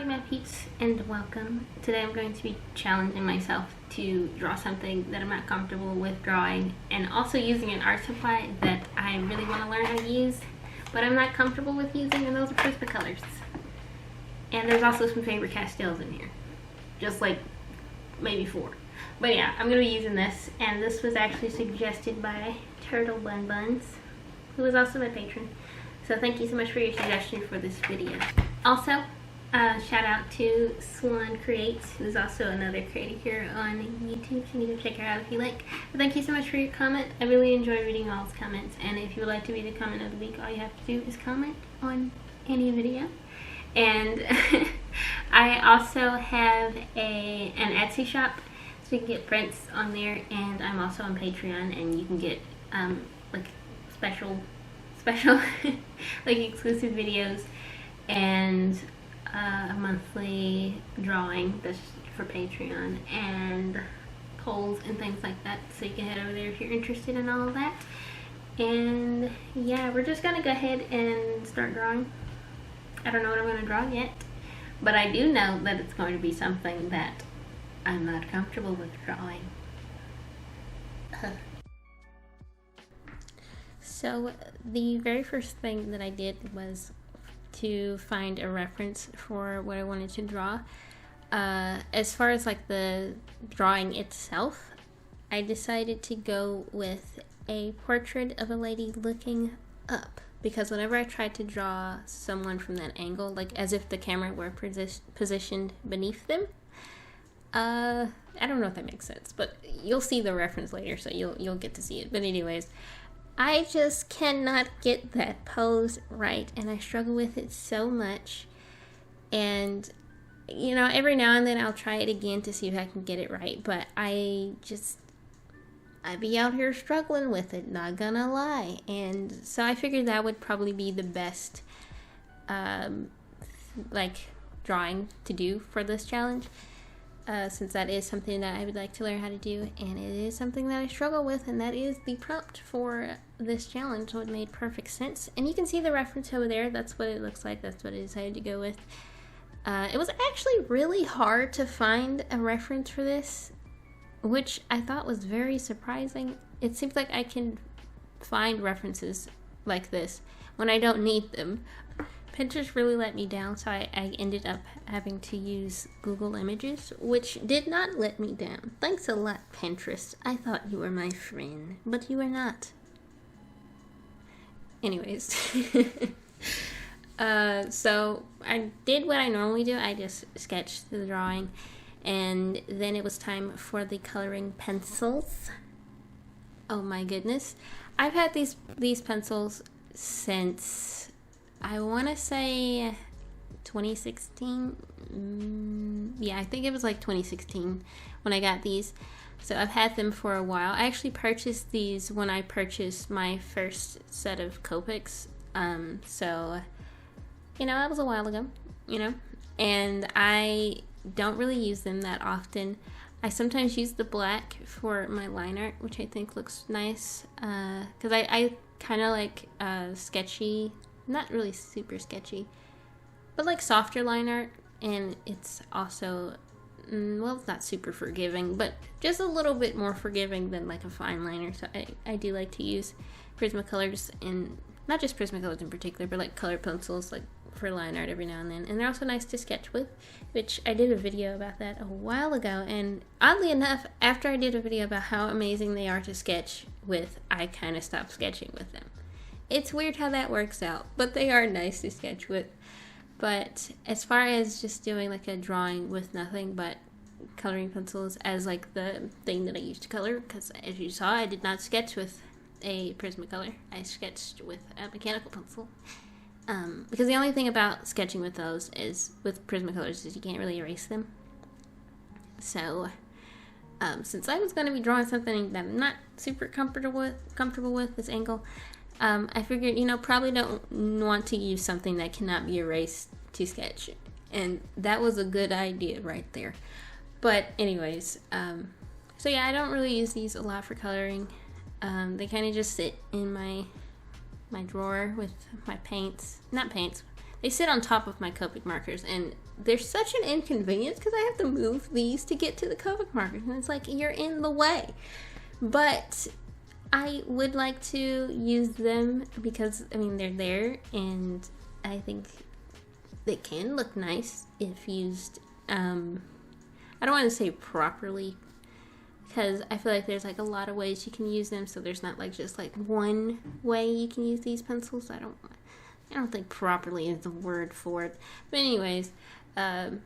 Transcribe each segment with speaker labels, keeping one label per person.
Speaker 1: Howdy my peeps and welcome. Today I'm going to be challenging myself to draw something that I'm not comfortable with drawing and also using an art supply that I really want to learn how to use but I'm not comfortable with using, and those are Prismacolors. And there's also some Faber Castells in here. Just like maybe 4. But yeah, I'm going to be using this, and this was actually suggested by Turtle Bun Buns, who is also my patron. So thank you so much for your suggestion for this video. Also, shout out to Swan Creates, who's also another creator here on YouTube, so you need to check her out if you like. But thank you so much for your comment. I really enjoy reading all's comments, and if you would like to be the comment of the week, all you have to do is comment on any video. And I also have an Etsy shop, so you can get prints on there, and I'm also on Patreon, and you can get like special like exclusive videos and a monthly drawing that's for Patreon and polls and things like that, so you can head over there if you're interested in all of that. And yeah, we're just gonna go ahead and start drawing. I don't know what I'm gonna draw yet, but I do know that it's going to be something that I'm not comfortable with drawing. So the very first thing that I did was to find a reference for what I wanted to draw. As far as like the drawing itself, I decided to go with a portrait of a lady looking up, because whenever I tried to draw someone from that angle, like as if the camera were positioned beneath them, I don't know if that makes sense, but you'll see the reference later, so you'll get to see it. But anyways, I just cannot get that pose right, and I struggle with it so much. And you know, every now and then I'll try it again to see if I can get it right, but I be out here struggling with it, not gonna lie. And so I figured that would probably be the best like drawing to do for this challenge, since that is something that I would like to learn how to do, and it is something that I struggle with, and that is the prompt for this challenge, so it made perfect sense. And you can see the reference over there. That's what it looks like. That's what I decided to go with. It was actually really hard to find a reference for this, which I thought was very surprising. It seems like I can find references like this when I don't need them. Pinterest really let me down, so I ended up having to use Google Images, which did not let me down. Thanks a lot, Pinterest. I thought you were my friend, but you were not. Anyways, so I did what I normally do. I just sketched the drawing, and then it was time for the coloring pencils. Oh my goodness. I've had these pencils since, I want to say 2016. Yeah, I think it was like 2016 when I got these. So I've had them for a while. I actually purchased these when I purchased my first set of Copics. So, you know, that was a while ago, you know. And I don't really use them that often. I sometimes use the black for my line art, which I think looks nice. Because I kind of like sketchy, not really super sketchy, but like softer line art, and it's also, well, it's not super forgiving, but just a little bit more forgiving than like a fine liner. So I do like to use Prismacolors, and not just Prismacolors in particular, but like color pencils like for line art every now and then. And they're also nice to sketch with, which I did a video about that a while ago, and oddly enough, after I did a video about how amazing they are to sketch with, I kind of stopped sketching with them. It's weird how that works out, but they are nice to sketch with. But as far as just doing like a drawing with nothing but coloring pencils as like the thing that I used to color, because as you saw, I did not sketch with a Prismacolor. I sketched with a mechanical pencil. Because the only thing about sketching with those is, with Prismacolors, is you can't really erase them. So, since I was going to be drawing something that I'm not super comfortable with this angle, I figured, you know, probably don't want to use something that cannot be erased to sketch. And that was a good idea right there. But anyways, so yeah, I don't really use these a lot for coloring. They kind of just sit in my drawer with my paints. Not paints. they sit on top of my Copic markers, and they're such an inconvenience because I have to move these to get to the Copic markers, and it's like, you're in the way. But I would like to use them because, I mean, they're there, and I think they can look nice if used, I don't want to say properly, because I feel like there's like a lot of ways you can use them, so there's not like just like one way you can use these pencils. I don't think properly is the word for it. But anyways, the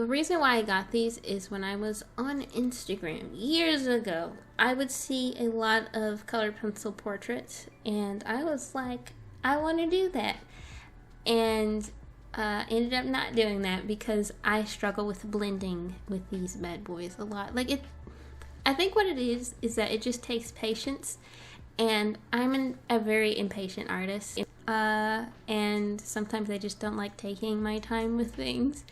Speaker 1: reason why I got these is when I was on Instagram years ago, I would see a lot of colored pencil portraits, and I was like, I want to do that. And ended up not doing that because I struggle with blending with these bad boys a lot. Like, I think what it is that it just takes patience, and I'm a very impatient artist, and sometimes I just don't like taking my time with things,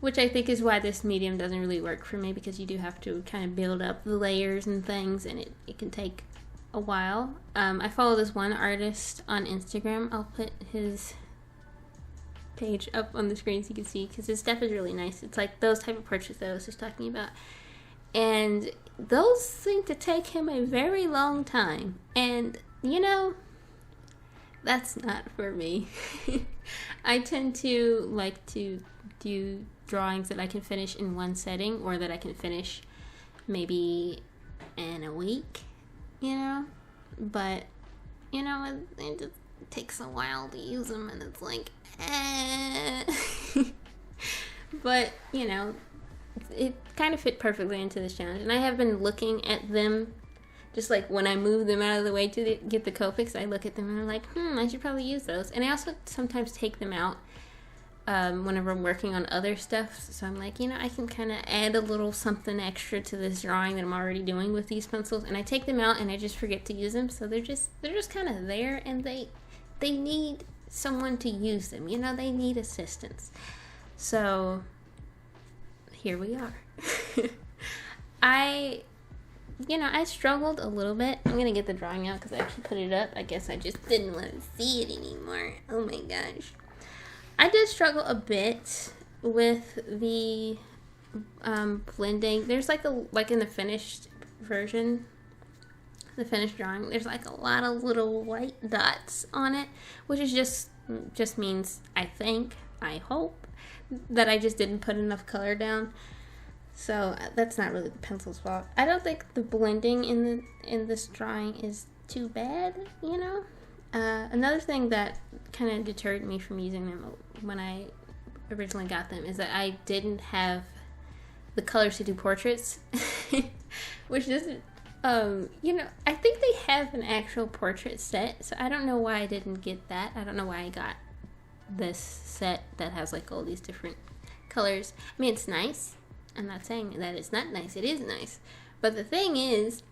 Speaker 1: which I think is why this medium doesn't really work for me, because you do have to kind of build up the layers and things, and it can take a while. I follow this one artist on Instagram. I'll put his page up on the screen so you can see, because his stuff is really nice. It's like those type of portraits that I was just talking about. And those seem to take him a very long time. And, you know, that's not for me. I tend to like to do drawings that I can finish in one setting, or that I can finish maybe in a week, you know? But, you know, it just takes a while to use them, and it's like, But, you know, it kind of fit perfectly into this challenge, and I have been looking at them, just like when I move them out of the way to get the Copics, I look at them and I'm like, I should probably use those. And I also sometimes take them out whenever I'm working on other stuff, so I'm like, you know, I can kind of add a little something extra to this drawing that I'm already doing with these pencils, and I take them out and I just forget to use them, so they're just kind of there, and they need someone to use them, you know, they need assistance. So here we are. I struggled a little bit. I'm gonna get the drawing out because I actually put it up. I guess I just didn't want to see it anymore. Oh my gosh. I did struggle a bit with the blending. There's like in the finished version, the finished drawing, there's like a lot of little white dots on it, which is just means, I hope that I just didn't put enough color down. So that's not really the pencil's fault. I don't think the blending in this drawing is too bad, you know. Another thing that kind of deterred me from using them when I originally got them is that I didn't have the colors to do portraits, which doesn't, you know, I think they have an actual portrait set, so I don't know why I didn't get that. I don't know why I got this set that has like all these different colors. I mean, it's nice. I'm not saying that it's not nice. It is nice. But the thing is,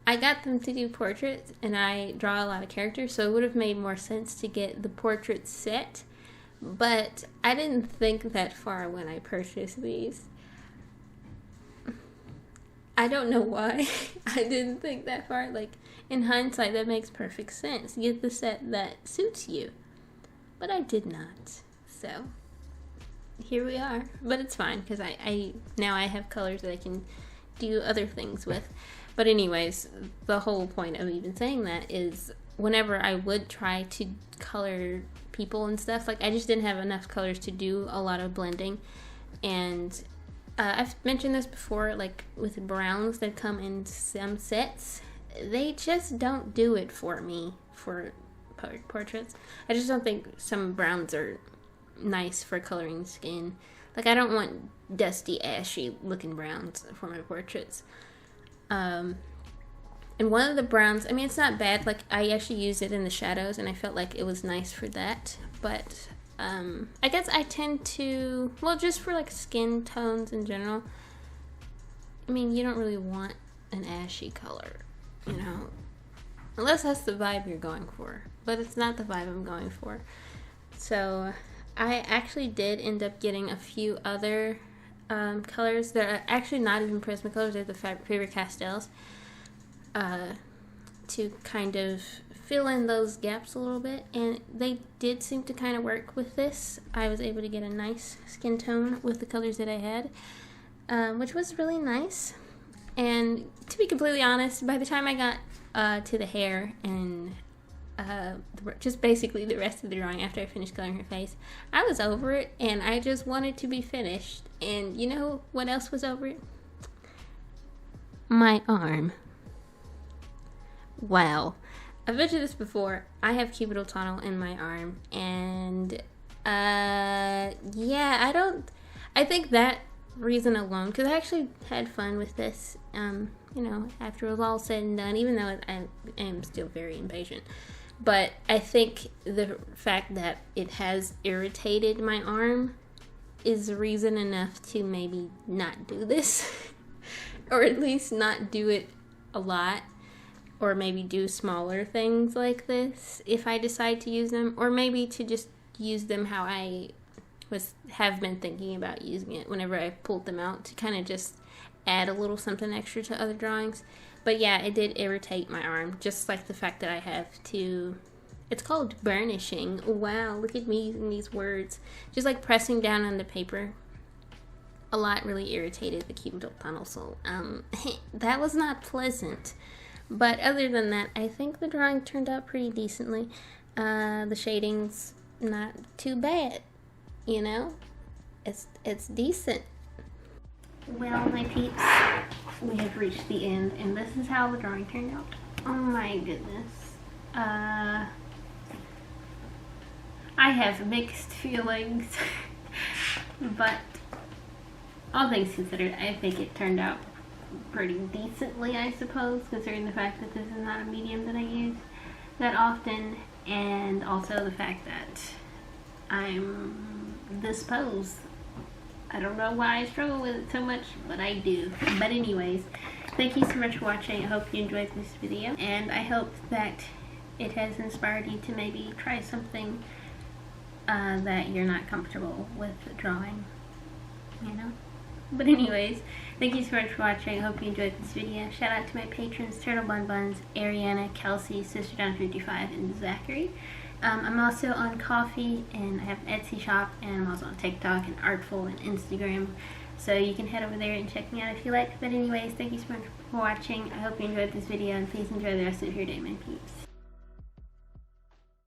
Speaker 1: I got them to do portraits, and I draw a lot of characters, so it would have made more sense to get the portrait set. But I didn't think that far when I purchased these. I don't know why I didn't think that far. Like, in hindsight, that makes perfect sense. Get the set that suits you. But I did not. So here we are. But it's fine, because I now I have colors that I can do other things with. But anyways, the whole point of even saying that is whenever I would try to color people and stuff, like, I just didn't have enough colors to do a lot of blending. And I've mentioned this before, like with browns that come in some sets, they just don't do it for me for portraits. I just don't think some browns are nice for coloring skin. Like, I don't want dusty, ashy looking browns for my portraits. And one of the browns, I mean, it's not bad. Like, I actually used it in the shadows, and I felt like it was nice for that. But I guess I tend to, well, just for like skin tones in general, I mean, you don't really want an ashy color, you know, unless that's the vibe you're going for. But it's not the vibe I'm going for. So I actually did end up getting a few other colors that are actually not even Prismacolors. They're the Faber Castels, to kind of fill in those gaps a little bit, and they did seem to kind of work with this. I was able to get a nice skin tone with the colors that I had, which was really nice. And to be completely honest, by the time I got to the hair and just basically the rest of the drawing after I finished coloring her face, I was over it, and I just wanted to be finished. And you know what else was over it? My arm. Wow. I've mentioned this before. I have cubital tunnel in my arm, and yeah, I think that reason alone, because I actually had fun with this, you know, after it was all said and done, even though I am still very impatient. But I think the fact that it has irritated my arm is reason enough to maybe not do this, or at least not do it a lot, or maybe do smaller things like this if I decide to use them, or maybe to just use them how I have been thinking about using it whenever I pulled them out, to kind of just add a little something extra to other drawings. But yeah, it did irritate my arm, just like the fact that I have to, it's called burnishing. Wow, look at me using these words. Just like pressing down on the paper a lot really irritated the cubital tunnel, so that was not pleasant. But other than that, I think the drawing turned out pretty decently. The shading's not too bad, you know? It's decent. Well, my peeps, we have reached the end, and this is how the drawing turned out. Oh my goodness. I have mixed feelings, but all things considered, I think it turned out pretty decently, I suppose, considering the fact that this is not a medium that I use that often, and also the fact that I'm this pose. I don't know why I struggle with it so much, but I do. But anyways, thank you so much for watching. I hope you enjoyed this video, and I hope that it has inspired you to maybe try something that you're not comfortable with drawing, you know? But anyways, thank you so much for watching. I hope you enjoyed this video. Shout out to my patrons, Turtle Bun Buns, Ariana, Kelsey, Sister Down 55, and Zachary. I'm also on Coffee, and I have an Etsy shop, and I'm also on TikTok and Artful and Instagram. So you can head over there and check me out if you like. But anyways, thank you so much for watching. I hope you enjoyed this video, and please enjoy the rest of your day, my peeps.